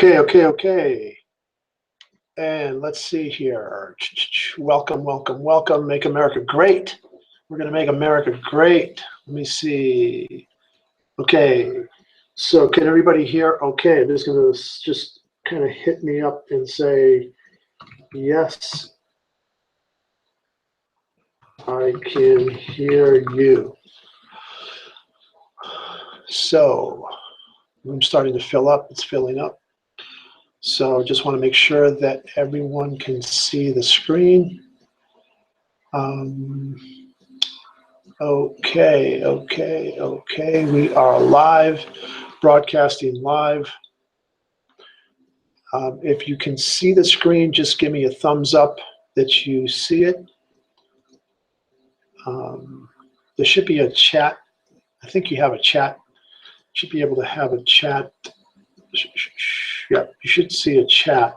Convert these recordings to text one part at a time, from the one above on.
Okay. And let's see here. Welcome. Make America great. We're going to make America great. Let me see. Okay. So can everybody hear? Okay. I'm just going to just kind of hit me up and say, yes, I can hear you. So I'm starting to fill up. It's filling up. So just want to make sure that everyone can see the screen. Okay. We are live, broadcasting live. If you can see the screen, just give me a thumbs up that you see it. There should be a chat. I think you have a chat. Should be able to have a chat. Yeah, you should see a chat.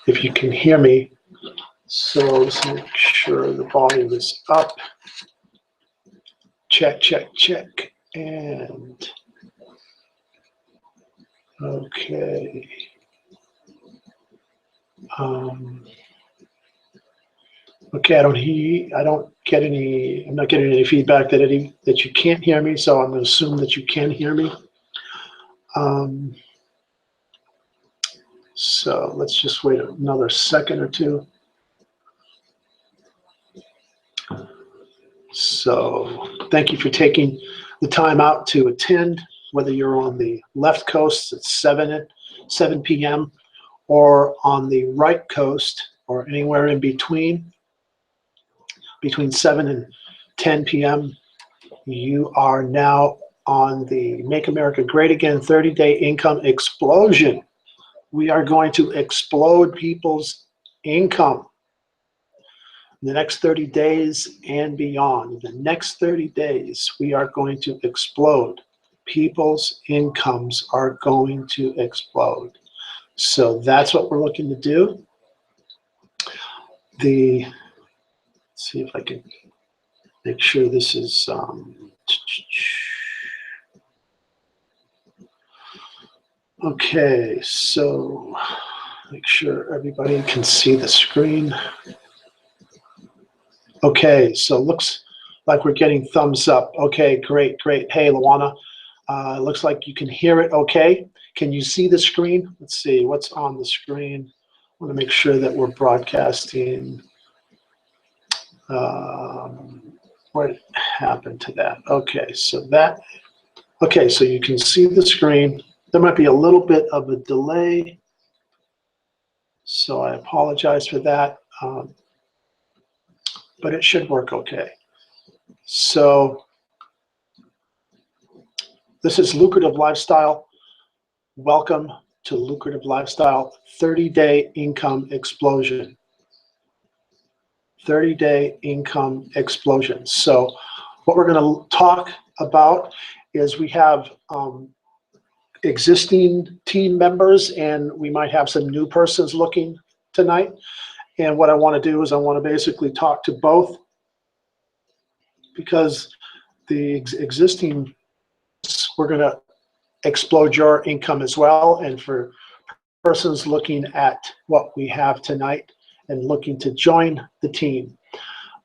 If you can hear me. So let's make sure the volume is up. Check. And okay. Okay, I'm not getting any feedback that you can't hear me, so I'm going to assume that you can hear me. So let's just wait another second or two. So thank you for taking the time out to attend, whether you're on the left coast at 7 p.m. or on the right coast or anywhere in between 7 and 10 p.m. You are now on the Make America Great Again 30-day income explosion. We are going to explode people's income in the next 30 days and beyond. In the next 30 days, we are going to explode. People's incomes are going to explode. So that's what we're looking to do. Let's see if I can make sure this is okay, so make sure everybody can see the screen. Okay, so looks like we're getting thumbs up. Okay, great. Hey, Luana, looks like you can hear it okay. Can you see the screen? Let's see what's on the screen. I want to make sure that we're broadcasting. What happened to that? Okay, so you can see the screen. There might be a little bit of a delay, so I apologize for that, but it should work okay. So this is Lucrative Lifestyle. Welcome to Lucrative Lifestyle 30-day income explosion. 30-day income explosion. So what we're going to talk about is we have existing team members and we might have some new persons looking tonight. And what I want to do is I want to basically talk to both, because the existing, we're going to explode your income as well. And for persons looking at what we have tonight and looking to join the team,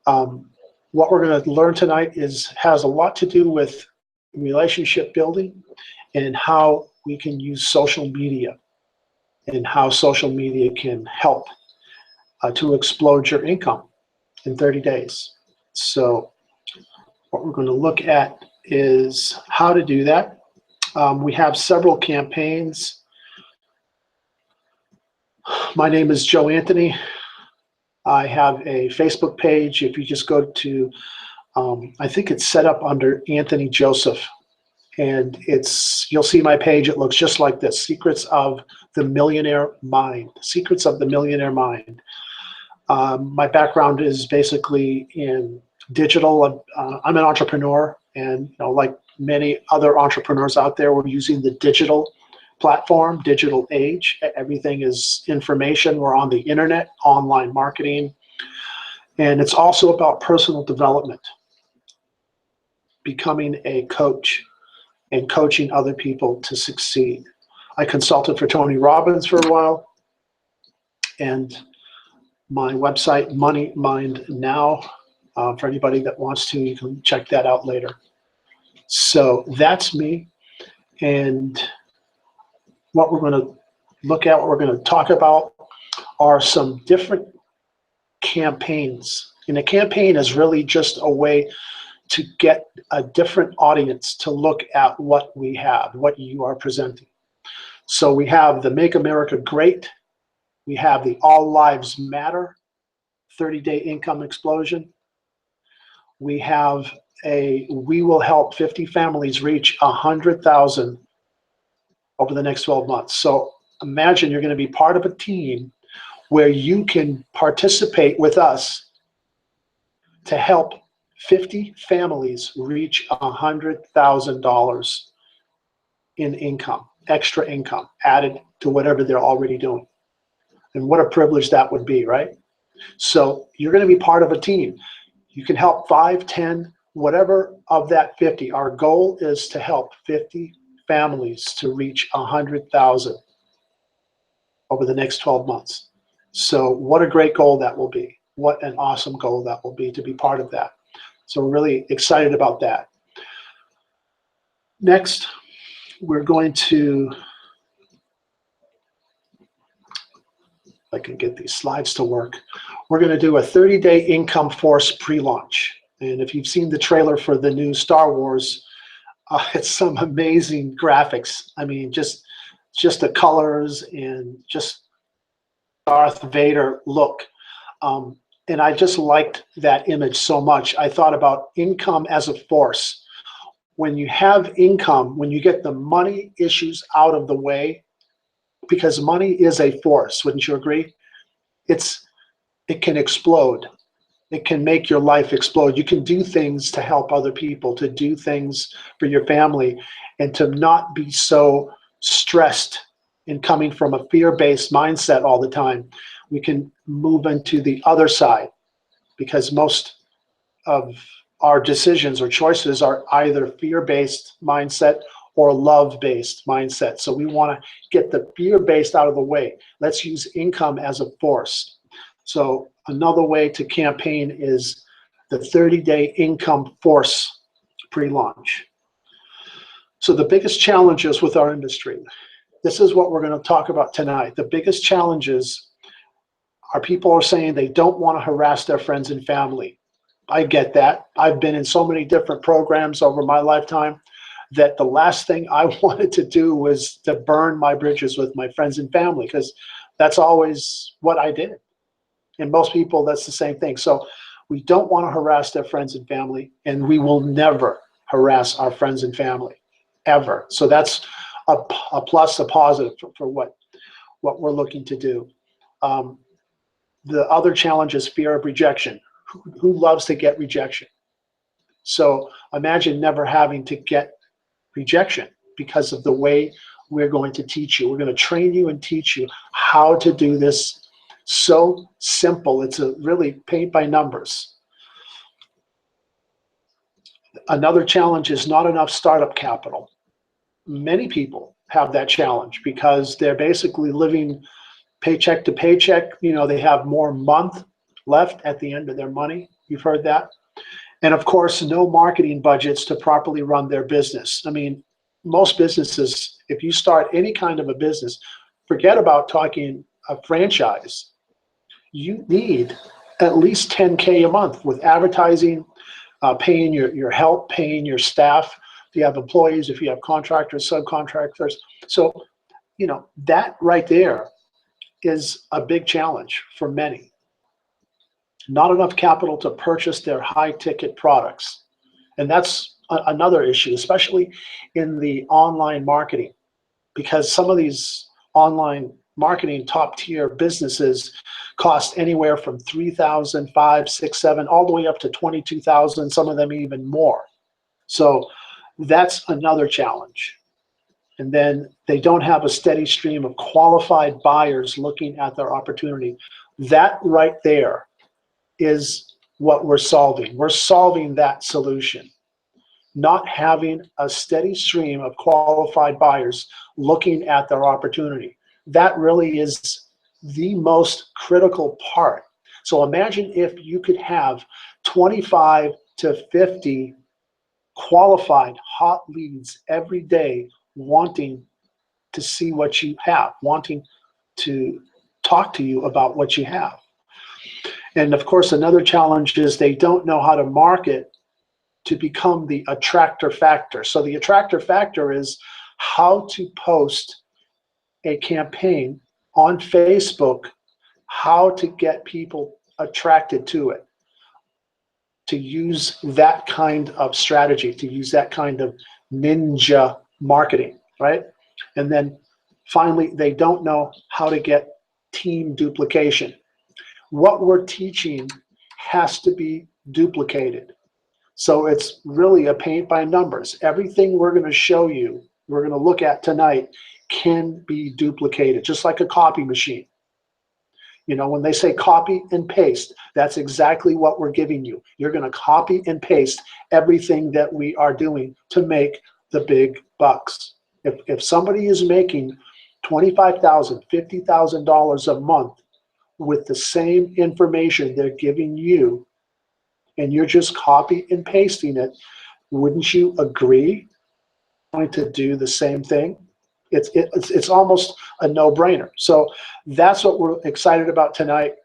what we're going to learn tonight has a lot to do with relationship building and how we can use social media and how social media can help to explode your income in 30 days. So what we're going to look at is how to do that. We have several campaigns. My name is Joe Anthony. I have a Facebook page. If you just go to, I think it's set up under Anthony Joseph, and you'll see my page. It looks just like this: Secrets of the Millionaire Mind. Secrets of the Millionaire Mind. My background is basically in digital. I'm an entrepreneur, and like many other entrepreneurs out there, we're using the digital platform, digital age. Everything is information. We're on the internet, online marketing, and it's also about personal development. becoming a coach and coaching other people to succeed. I consulted for Tony Robbins for a while, and my website, Money Mind Now, for anybody that wants to, you can check that out later. So that's me, and what we're going to look at, what we're going to talk about are some different campaigns. And a campaign is really just a way to get a different audience to look at what we have, what you are presenting. So we have the Make America Great. We have the All Lives Matter 30-day income explosion. We have a We Will Help 50 families reach 100,000 over the next 12 months. So imagine you're going to be part of a team where you can participate with us to help 50 families reach $100,000 in income, extra income added to whatever they're already doing. And what a privilege that would be, right? So you're going to be part of a team. You can help 5, 10, whatever of that 50. Our goal is to help 50 families to reach 100,000 over the next 12 months. So what a great goal that will be. What an awesome goal that will be to be part of that. So we're really excited about that. Next, we're going to, if I can get these slides to work, we're going to do a 30-day Income Force pre-launch. And if you've seen the trailer for the new Star Wars, it's some amazing graphics. I mean, just the colors and just Darth Vader look. And I just liked that image so much. I thought about income as a force. When you have income, when you get the money issues out of the way, because money is a force, wouldn't you agree? It can explode. It can make your life explode. You can do things to help other people, to do things for your family, and to not be so stressed and coming from a fear-based mindset all the time. We can move into the other side, because most of our decisions or choices are either fear-based mindset or love-based mindset. So we want to get the fear-based out of the way. Let's use income as a force. So another way to campaign is the 30-day Income Force pre-launch. So the biggest challenges with our industry, this is what we're going to talk about tonight. The biggest challenges are people are saying they don't want to harass their friends and family. I get that. I've been in so many different programs over my lifetime that the last thing I wanted to do was to burn my bridges with my friends and family, because that's always what I did. And most people, that's the same thing. So we don't want to harass their friends and family, and we will never harass our friends and family, ever. So that's a plus, a positive for what we're looking to do. The other challenge is fear of rejection. Who loves to get rejection? So imagine never having to get rejection because of the way we're going to teach you. We're going to train you and teach you how to do this. So simple. It's a really paint by numbers. Another challenge is not enough startup capital. Many people have that challenge because they're basically living paycheck to paycheck. You know, they have more month left at the end of their money. You've heard that. And of course, no marketing budgets to properly run their business. I mean, most businesses, if you start any kind of a business, forget about talking a franchise. You need at least 10K a month with advertising, paying your help, paying your staff. If you have employees, if you have contractors, subcontractors. So, you know, that right there is a big challenge for many. Not enough capital to purchase their high-ticket products. And that's another issue, especially in the online marketing, because some of these online marketing top-tier businesses cost anywhere from $3,000, $5,000, $6,000, $7,000, all the way up to $22,000, some of them even more. So that's another challenge. And then they don't have a steady stream of qualified buyers looking at their opportunity. That right there is what we're solving. We're solving that solution. not having a steady stream of qualified buyers looking at their opportunity. That really is the most critical part. So imagine if you could have 25 to 50 qualified hot leads every day wanting to see what you have, wanting to talk to you about what you have. And of course, another challenge is they don't know how to market to become the attractor factor. So the attractor factor is how to post a campaign on Facebook, how to get people attracted to it, to use that kind of strategy, to use that kind of ninja marketing, right? And then finally, they don't know how to get team duplication. What we're teaching has to be duplicated. So it's really a paint by numbers. Everything we're going to show you, we're going to look at tonight, can be duplicated, just like a copy machine. You know, when they say copy and paste, that's exactly what we're giving you. You're going to copy and paste everything that we are doing to make the big bucks. If somebody is making $25,000, $50,000 a month with the same information they're giving you, and you're just copy and pasting it, wouldn't you agree to do the same thing? It's almost a no-brainer. So that's what we're excited about tonight.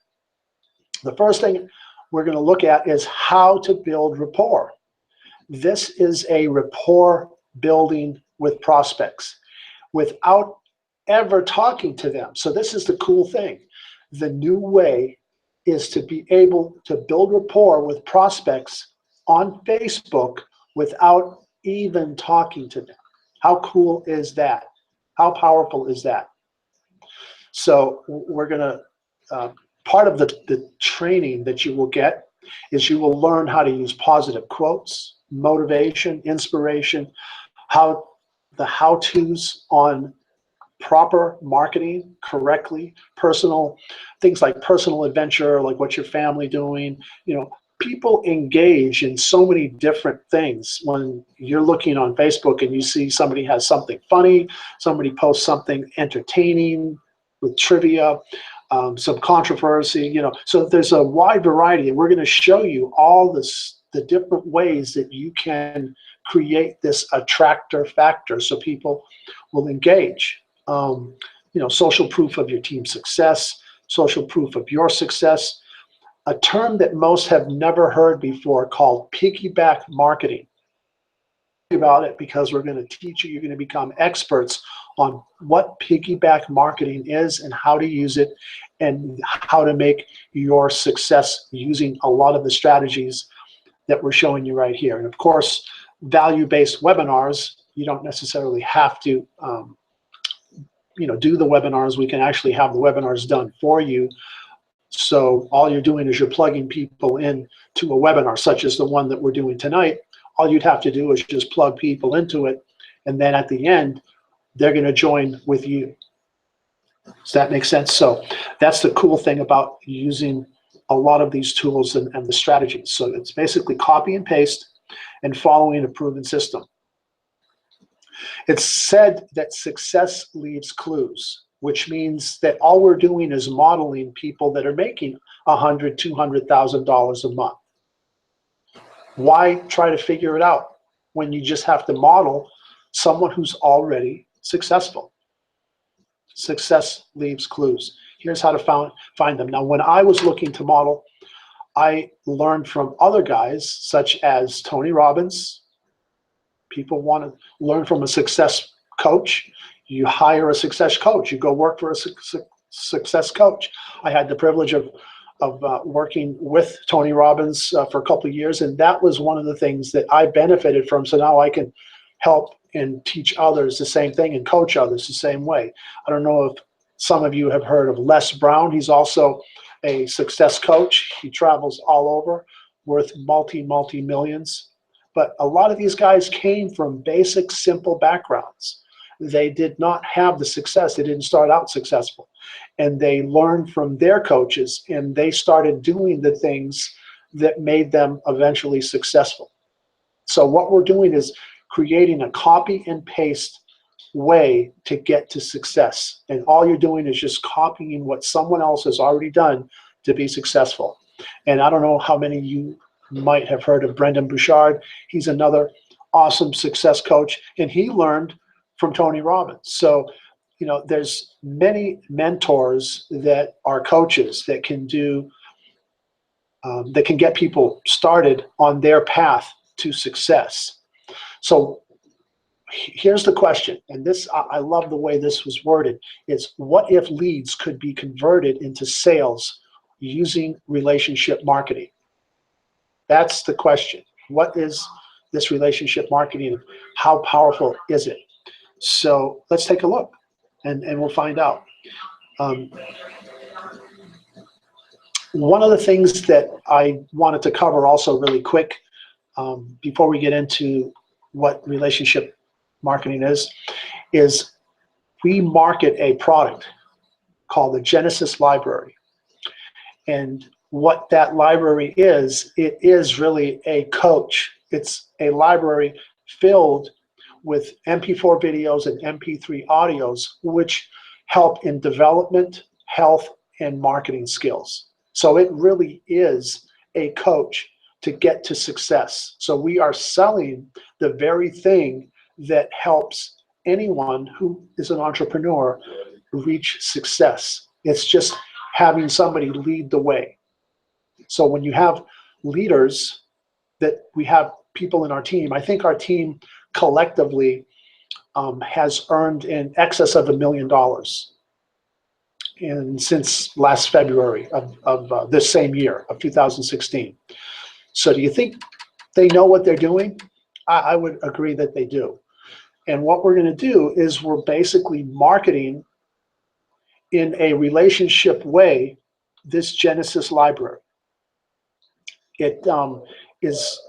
The first thing we're going to look at is how to build rapport. This is a rapport building with prospects without ever talking to them. So this is the cool thing. The new way is to be able to build rapport with prospects on Facebook without even talking to them. How cool is that? How powerful is that? So we're going to, part of the training that you will get is you will learn how to use positive quotes, motivation, inspiration, the how-tos on proper marketing correctly, personal things like personal adventure, like what's your family doing. You know, people engage in so many different things. When you're looking on Facebook and you see somebody has something funny, somebody posts something entertaining with trivia, some controversy, you know, so there's a wide variety, and we're going to show you all the different ways that you can create this attractor factor so people will engage. You know, social proof of your team's success, social proof of your success, a term that most have never heard before called piggyback marketing. About it because we're going to teach you, you're going to become experts on what piggyback marketing is and how to use it and how to make your success using a lot of the strategies that we're showing you right here. And of course, value-based webinars, you don't necessarily have to you know, do the webinars. We can actually have the webinars done for you. So all you're doing is you're plugging people in to a webinar, such as the one that we're doing tonight. All you'd have to do is just plug people into it, and then at the end, they're going to join with you. Does that make sense? So that's the cool thing about using a lot of these tools and the strategies. So it's basically copy and paste and following a proven system. It's said that success leaves clues, which means that all we're doing is modeling people that are making $100,000, $200,000 a month. Why try to figure it out when you just have to model someone who's already successful? Success leaves clues. Here's how to find them. Now, when I was looking to model, I learned from other guys such as Tony Robbins. People want to learn from a success coach. You hire a success coach. You go work for a success coach. I had the privilege of working with Tony Robbins for a couple of years, and that was one of the things that I benefited from. So now I can help and teach others the same thing and coach others the same way. I don't know if some of you have heard of Les Brown. He's also a success coach. He travels all over, worth multi-millions. But a lot of these guys came from basic, simple backgrounds. They did not have the success. They didn't start out successful. And they learned from their coaches, and they started doing the things that made them eventually successful. So what we're doing is creating a copy and paste way to get to success. And all you're doing is just copying what someone else has already done to be successful. And I don't know how many of you might have heard of Brendon Burchard. He's another awesome success coach, and he learned from Tony Robbins. So, you know, there's many mentors that are coaches that can do, that can get people started on their path to success. So here's the question, and this, I love the way this was worded, is what if leads could be converted into sales using relationship marketing? That's the question. What is this relationship marketing? How powerful is it? So let's take a look, and we'll find out. One of the things that I wanted to cover also really quick, before we get into what relationship marketing is we market a product called the Genesis Library. And what that library is, it is really a coach. It's a library filled with MP4 videos and MP3 audios, which help in development, health, and marketing skills. So it really is a coach to get to success. So we are selling the very thing that helps anyone who is an entrepreneur reach success. It's just having somebody lead the way. So when you have leaders, that we have people in our team, I think our team collectively has earned in excess of $1 million. And since last February of this same year of 2016. So do you think they know what they're doing? I would agree that they do. And what we're going to do is we're basically marketing in a relationship way this Genesis Library. It is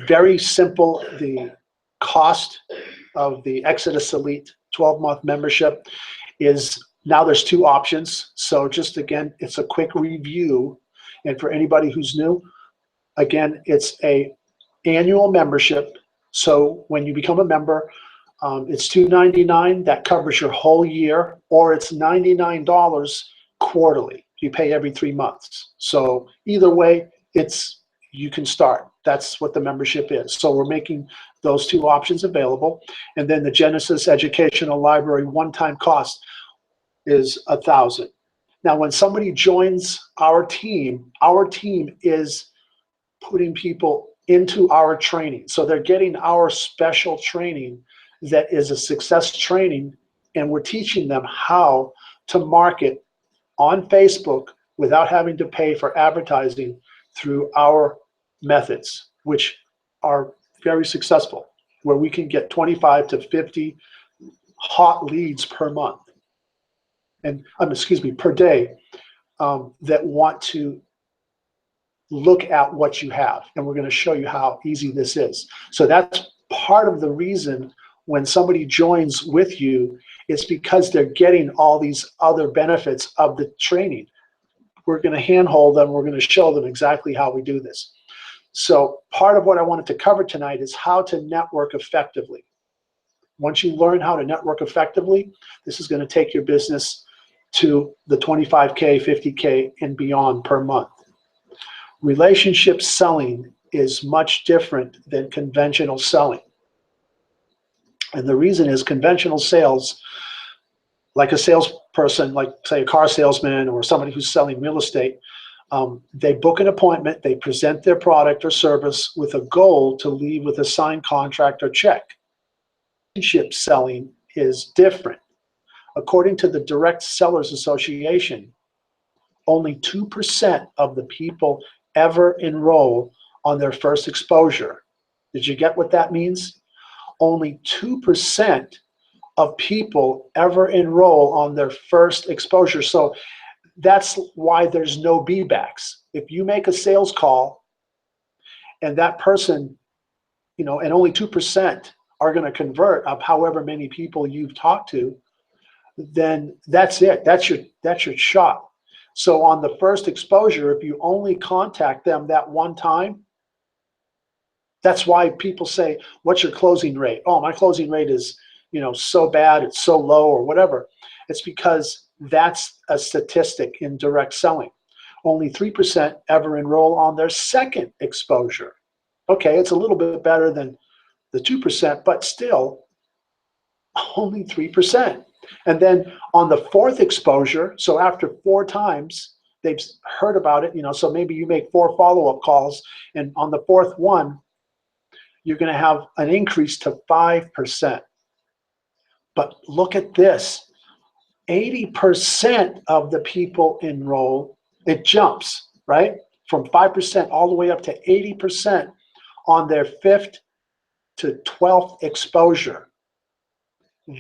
very simple. The cost of the Exodus Elite 12-month membership is, now there's 2 options. So just again, it's a quick review. And for anybody who's new, again, it's a annual membership. So when you become a member, it's $299. That covers your whole year, or it's $99 quarterly. You pay every 3 months. So either way, you can start. That's what the membership is. So we're making those 2 options available. And then the Genesis Educational Library one-time cost is $1,000. Now, when somebody joins our team is putting people into our training. So they're getting our special training that is a success training, and we're teaching them how to market on Facebook without having to pay for advertising through our methods, which are very successful, where we can get 25 to 50 hot leads per month, and per day, that want to look at what you have. And we're going to show you how easy this is. So that's part of the reason when somebody joins with you, it's because they're getting all these other benefits of the training. We're going to handhold them. We're going to show them exactly how we do this. So part of what I wanted to cover tonight is how to network effectively. Once you learn how to network effectively, this is going to take your business to the 25K, 50K, and beyond per month. Relationship selling is much different than conventional selling. And the reason is conventional sales, like a salesperson, like say a car salesman or somebody who's selling real estate, they book an appointment, they present their product or service with a goal to leave with a signed contract or check. Relationship selling is different. According to the Direct Sellers Association, only 2% of the people ever enroll on their first exposure. Did you get what that means? Only 2% of people ever enroll on their first exposure. So that's why there's no be-backs. If you make a sales call and that person, and only 2% are going to convert of however many people you've talked to, then that's it. That's your shot. So on the first exposure, if you only contact them that one time, That's why people say, what's your closing rate? Oh, my closing rate is, so bad, it's so low or whatever. It's because that's a statistic in direct selling. Only 3% ever enroll on their second exposure. Okay, it's a little bit better than the 2%, but still only 3%. And then on the fourth exposure, so after 4 times, they've heard about it, so maybe you make 4 follow-up calls, and on the fourth one, you're going to have an increase to 5%. But look at this, 80% of the people enroll, it jumps, right? From 5% all the way up to 80% on their 5th to 12th exposure.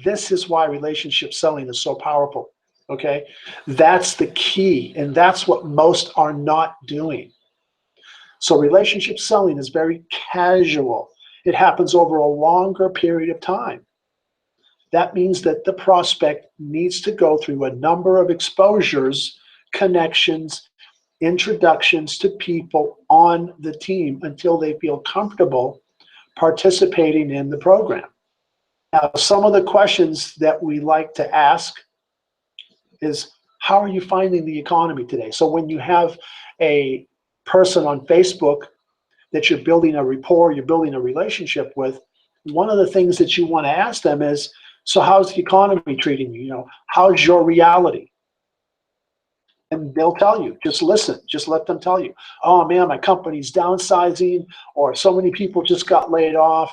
This is why relationship selling is so powerful, okay? That's the key, and that's what most are not doing. So relationship selling is very casual. It happens over a longer period of time. That means that the prospect needs to go through a number of exposures, connections, introductions to people on the team until they feel comfortable participating in the program. Now, some of the questions that we like to ask is, how are you finding the economy today? So when you have a person on Facebook that you're building a rapport, you're building a relationship with, one of the things that you want to ask them is, so how's the economy treating you? How's your reality? And they'll tell you, just listen, just let them tell you, oh man, my company's downsizing, or so many people just got laid off.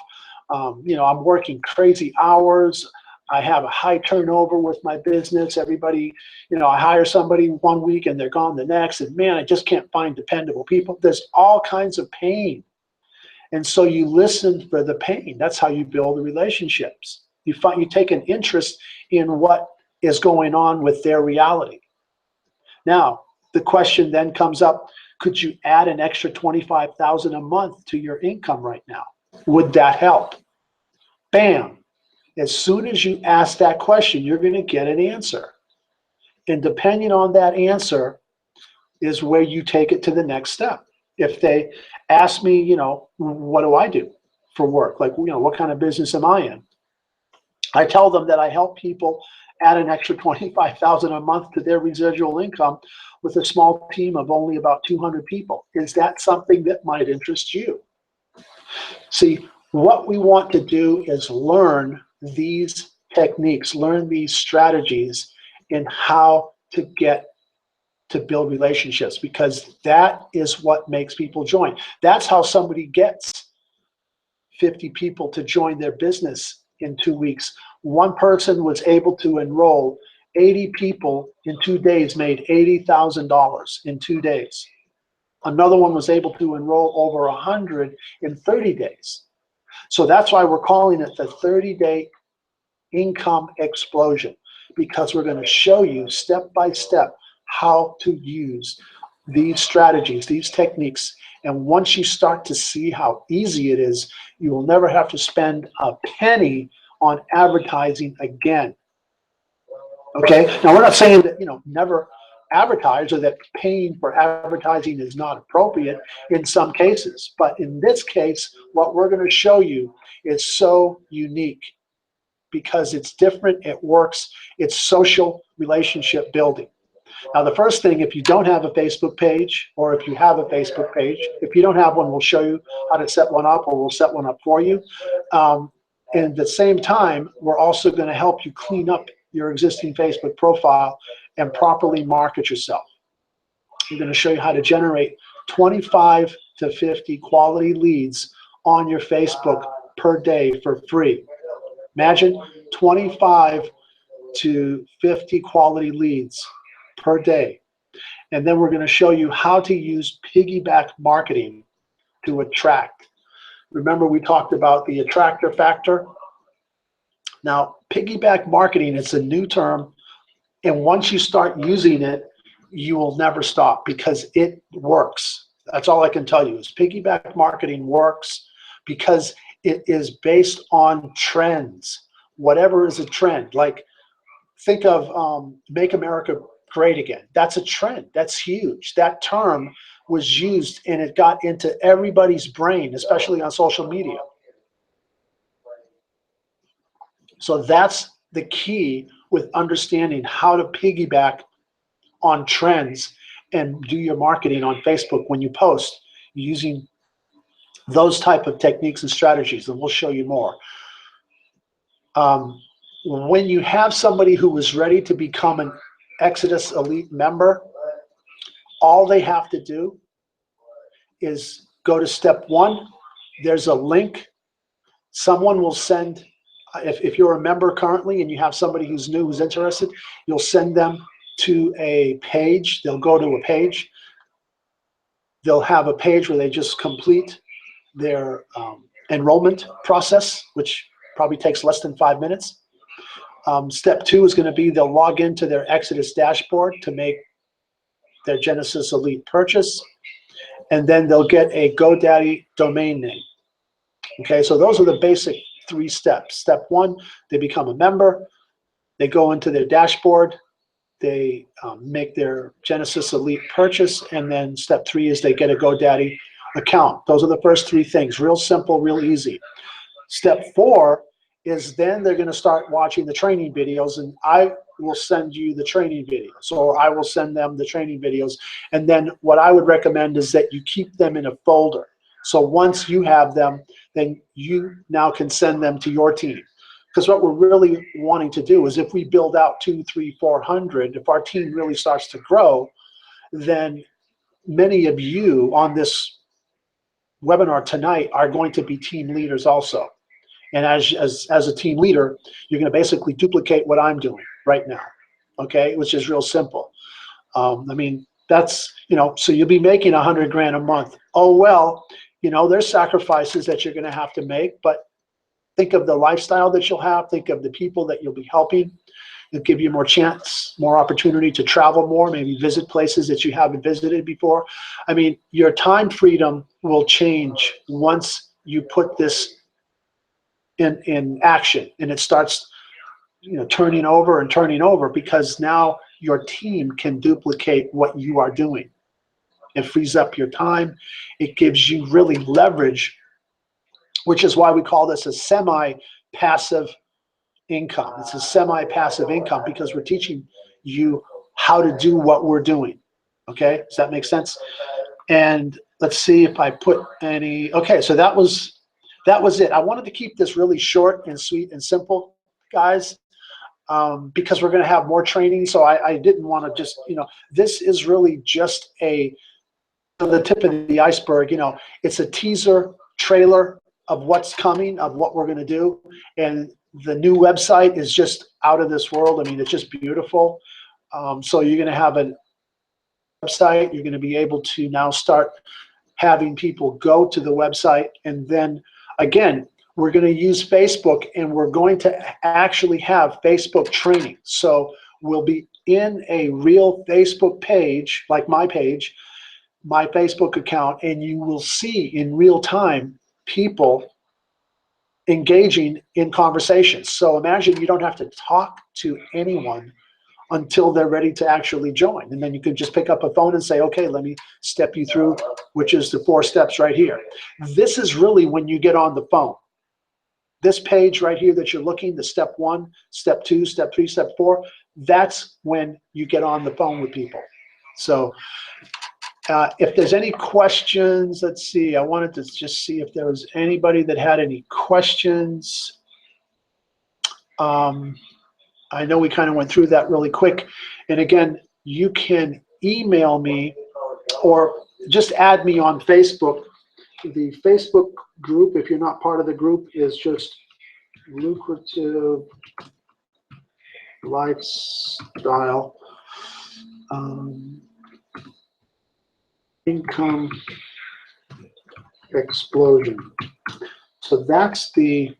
I'm working crazy hours. I have a high turnover with my business. Everybody, I hire somebody one week and they're gone the next. And man, I just can't find dependable people. There's all kinds of pain. And so you listen for the pain. That's how you build the relationships. You take an interest in what is going on with their reality. Now, the question then comes up, could you add an extra $25,000 a month to your income right now? Would that help? Bam. As soon as you ask that question, you're going to get an answer. And depending on that answer is where you take it to the next step. If they ask me, what do I do for work? Like, what kind of business am I in? I tell them that I help people add an extra $25,000 a month to their residual income with a small team of only about 200 people. Is that something that might interest you? See, what we want to do is learn these techniques, learn these strategies in how to get to build relationships, because that is what makes people join. That's how somebody gets 50 people to join their business in 2 weeks. One person was able to enroll 80 people in 2 days, made $80,000 in 2 days. Another one was able to enroll over 100 in 30 days. So that's why we're calling it the 30-day income explosion, because we're going to show you step by step how to use these strategies, these techniques. And once you start to see how easy it is, you will never have to spend a penny on advertising again. Okay, now we're not saying that, never advertise, or that paying for advertising is not appropriate in some cases. But in this case, what we're going to show you is so unique because it's different, it works, it's social relationship building. Now, the first thing, if you don't have a Facebook page, or if you have a Facebook page, if you don't have one, we'll show you how to set one up, or we'll set one up for you. And at the same time, we're also going to help you clean up your existing Facebook profile and properly market yourself. We're going to show you how to generate 25 to 50 quality leads on your Facebook per day for free. Imagine 25 to 50 quality leads per day. And then we're going to show you how to use piggyback marketing to attract. Remember, we talked about the attractor factor? Now, piggyback marketing, it's a new term, and once you start using it, you will never stop because it works. That's all I can tell you is piggyback marketing works because it is based on trends. Whatever is a trend, like think of Make America Great Again. That's a trend. That's huge. That term was used and it got into everybody's brain, especially on social media. So that's the key with understanding how to piggyback on trends and do your marketing on Facebook when you post using those type of techniques and strategies, and we'll show you more. When you have somebody who is ready to become an Exodus Elite member, all they have to do is go to step 1. There's a link. Someone will send, if you're a member currently and you have somebody who's new, who's interested, you'll send them to a page. They'll go to a page. They'll have a page where they just complete their enrollment process, which probably takes less than 5 minutes. Step 2 is going to be they'll log into their Exodus dashboard to make their Genesis Elite purchase, and then they'll get a GoDaddy domain name. Okay, so those are the basic 3 steps. Step 1, they become a member, they go into their dashboard, they make their Genesis Elite purchase, and then step 3 is they get a GoDaddy account. Those are the first 3 things. Real simple, real easy. Step 4 is then they're going to start watching the training videos, and I will send you the training videos, or I will send them the training videos. And then what I would recommend is that you keep them in a folder. So once you have them, then you now can send them to your team. Because what we're really wanting to do is if we build out 200, 300, 400, if our team really starts to grow, then many of you on this webinar tonight are going to be team leaders also. And as a team leader, you're going to basically duplicate what I'm doing right now, okay, which is real simple. I mean, that's, you know, so you'll be making 100 grand a month. Oh, well, you know, there's sacrifices that you're going to have to make, but think of the lifestyle that you'll have. Think of the people that you'll be helping. It'll give you more chance, more opportunity to travel more, maybe visit places that you haven't visited before. I mean, your time freedom will change once you put this in action, and it starts, you know, turning over and turning over, because now your team can duplicate what you are doing. It frees up your time. It gives you really leverage, which is why we call this a semi-passive income. It's a semi-passive income because we're teaching you how to do what we're doing. Okay, does that make sense? And let's see if I put any. Okay, so that was it. I wanted to keep this really short and sweet and simple, guys, because we're going to have more training. So I didn't want to just, you know, this is really just the tip of the iceberg. You know, it's a teaser trailer of what's coming, of what we're going to do. And the new website is just out of this world. I mean, it's just beautiful. So you're going to have a website. You're going to be able to now start having people go to the website. And then again, we're going to use Facebook, and we're going to actually have Facebook training. So we'll be in a real Facebook page, like my page, my Facebook account, and you will see in real time people engaging in conversations. So imagine you don't have to talk to anyone until they're ready to actually join. And then you can just pick up a phone and say, okay, let me step you through, which is the 4 steps right here. This is really when you get on the phone. This page right here that you're looking, the step 1, step 2, step 3, step 4, that's when you get on the phone with people. So if there's any questions, let's see, I wanted to just see if there was anybody that had any questions. I know we kind of went through that really quick. And again, you can email me or just add me on Facebook. The Facebook group, if you're not part of the group, is just Lucrative Lifestyle Income Explosion. So that's the,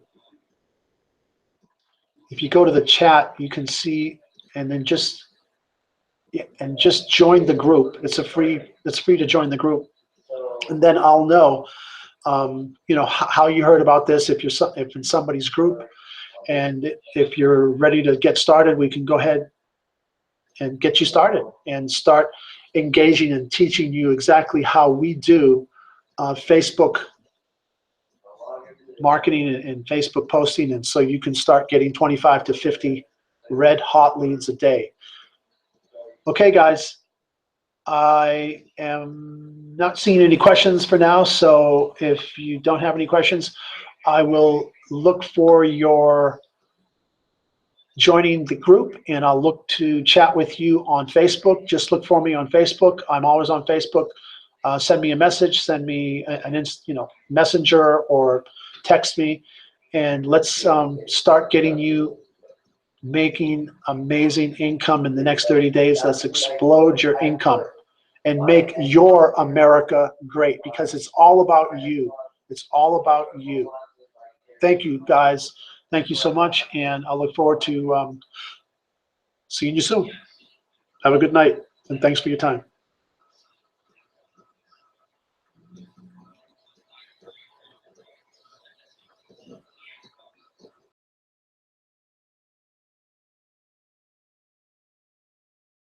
if you go to the chat, you can see, and then just join the group. It's free to join the group, and then I'll know, you know, how you heard about this. If in somebody's group, and if you're ready to get started, we can go ahead and get you started and start engaging and teaching you exactly how we do Facebook marketing and Facebook posting, and so you can start getting 25 to 50 red hot leads a day. Okay, guys, I am not seeing any questions for now, so if you don't have any questions, I will look for your joining the group, and I'll look to chat with you on Facebook. Just look for me on Facebook. I'm always on Facebook. Send me a message, send me an messenger, or text me, and let's start getting you making amazing income in the next 30 days. Let's explode your income and make your America great, because it's all about you. It's all about you. Thank you, guys. Thank you so much, and I look forward to seeing you soon. Have a good night, and thanks for your time.